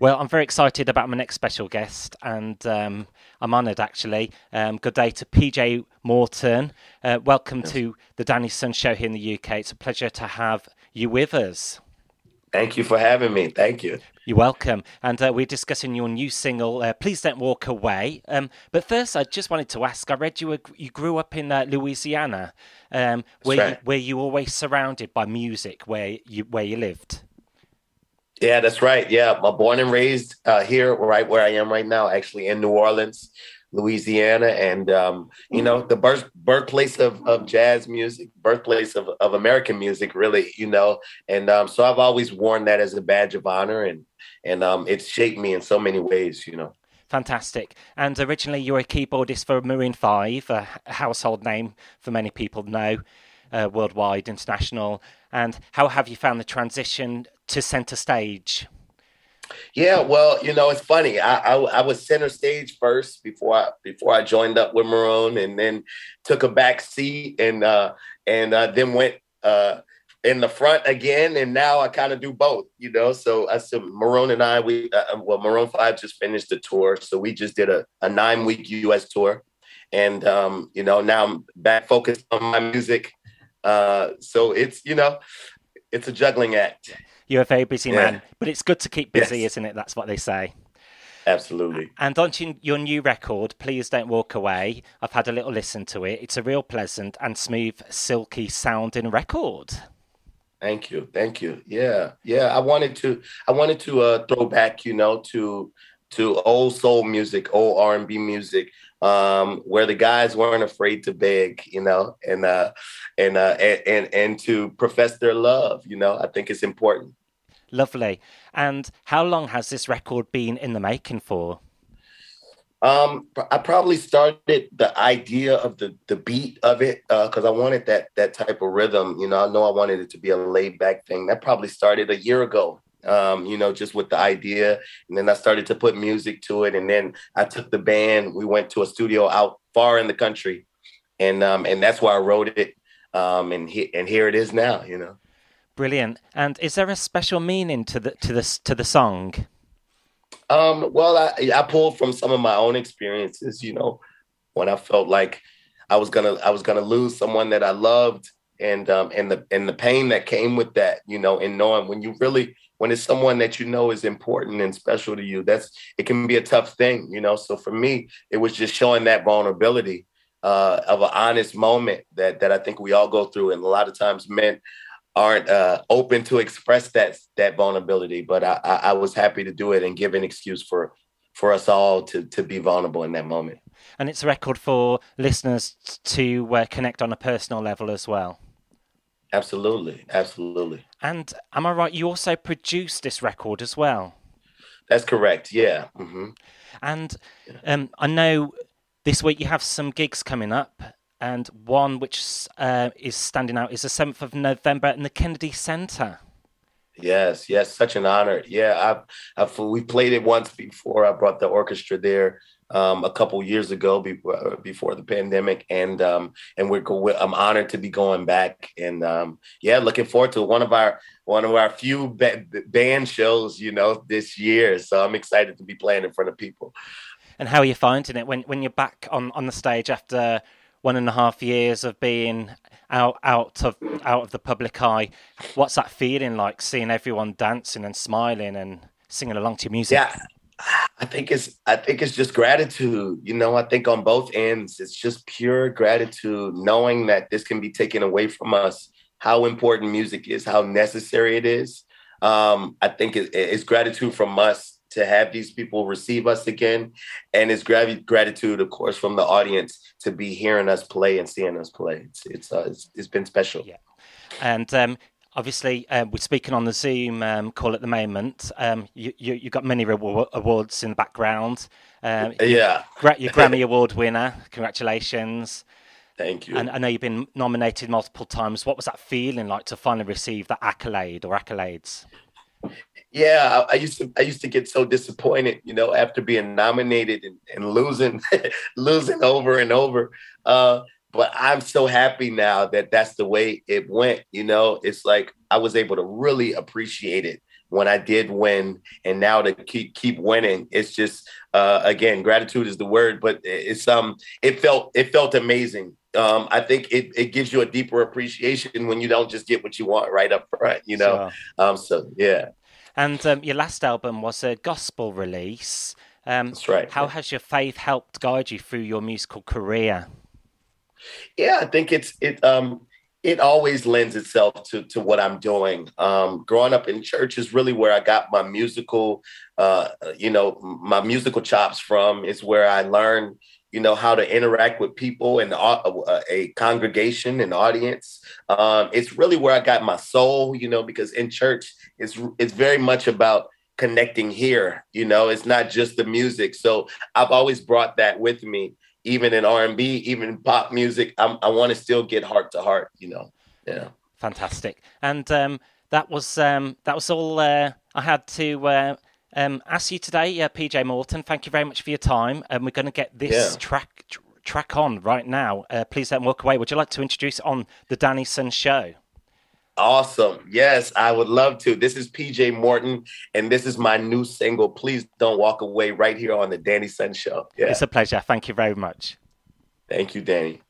Well, I'm very excited about my next special guest, and I'm honoured actually. Good day to PJ Morton. Welcome Yes. to the Danny Sun Show here in the UK. It's a pleasure to have you with us. Thank you for having me. Thank you. You're welcome. And we're discussing your new single, Please Don't Walk Away. But first, I just wanted to ask, I read you grew up in Louisiana, That's right. where you always surrounded by music where you lived. Yeah, that's right. Yeah, I'm born and raised here, right where I am right now, actually in New Orleans, Louisiana, and the birthplace of jazz music, birthplace of American music, really. And so I've always worn that as a badge of honor, and it's shaped me in so many ways. Fantastic. And originally, you were a keyboardist for Maroon 5, a household name for many people know, worldwide, international. And how have you found the transition to centre stage? Yeah, well, it's funny. I was center stage first before I joined up with Maroon, and then took a back seat and then went in the front again, and now I kind of do both. So I said Maroon and I Maroon 5 just finished the tour, so we just did a 9-week US tour, and now I'm back focused on my music. So it's a juggling act. You're a very busy Yeah. man, but it's good to keep busy, Yes. isn't it? That's what they say. Absolutely. And on to your new record, Please Don't Walk Away. I've had a little listen to it. It's a real pleasant and smooth, silky sounding record. Thank you. Thank you. Yeah. Yeah. I wanted to throw back, to old soul music, old R&B music, where the guys weren't afraid to beg, and to profess their love. I think it's important. Lovely. And how long has this record been in the making for? I probably started the idea of the beat of it because I wanted that type of rhythm. I know I wanted it to be a laid back thing. That probably started a year ago. Just with the idea, and then I started to put music to it, and then I took the band. We went to a studio out far in the country, and that's where I wrote it. And here it is now. Brilliant. And is there a special meaning to the song? Well, I pulled from some of my own experiences, when I felt like I was gonna lose someone that I loved, and the pain that came with that, and knowing when it's someone that is important and special to you, it can be a tough thing. So for me, it was just showing that vulnerability of an honest moment that I think we all go through, and a lot of times men aren't open to express that vulnerability. But I was happy to do it and give an excuse for us all to be vulnerable in that moment. And it's a record for listeners to connect on a personal level as well. Absolutely, absolutely. And am I right? You also produced this record as well. That's correct. Yeah. Hmm. And I know this week you have some gigs coming up, and one which is standing out is the 7th of November in the Kennedy Center. Yes, yes, such an honor. Yeah, we played it once before. I brought the orchestra there a couple years ago before the pandemic, and I'm honored to be going back, and yeah, looking forward to one of our few band shows, this year. So I'm excited to be playing in front of people. And how are you finding it when you're back on the stage after 1.5 years of being out of the public eye? What's that feeling like, seeing everyone dancing and smiling and singing along to your music? Yeah, I think it's just gratitude. I think on both ends, it's just pure gratitude, knowing that this can be taken away from us, how important music is, how necessary it is. I think it's gratitude from us to have these people receive us again. And it's gratitude, of course, from the audience to be hearing us play and seeing us play. It's been special. Yeah. And obviously, we're speaking on the Zoom call at the moment. You got many awards in the background. Yeah. Your Grammy Award winner. Congratulations. Thank And you. I know you've been nominated multiple times. What was that feeling like to finally receive that accolade or accolades? Yeah, I used to get so disappointed, after being nominated and losing, losing over and over. But I'm so happy now that that's the way it went. It's like I was able to really appreciate it when I did win, and now to keep winning. It's just again, gratitude is the word, but it felt amazing. I think it gives you a deeper appreciation when you don't just get what you want right up front, you know. Sure. So yeah, And your last album was a gospel release. that's right. How has your faith helped guide you through your musical career? Yeah, I think it always lends itself to what I'm doing. Growing up in church is really where I got my my musical chops from. Is where I learned, how to interact with people and a congregation and audience. It's really where I got my soul, because in church it's very much about connecting here. It's not just the music. So I've always brought that with me, even in R&B, even in pop music. I want to still get heart to heart. Yeah. Fantastic. And that was all I had to ask you today, PJ Morton. Thank you very much for your time. And we're going to get this Yeah. track on right now. Please don't walk away. Would you like to introduce it on the Danny Sun Show? Awesome. Yes, I would love to. This is PJ Morton, and this is my new single. Please don't walk away, right here on the Danny Sun Show. Yeah. It's a pleasure. Thank you very much. Thank you, Danny.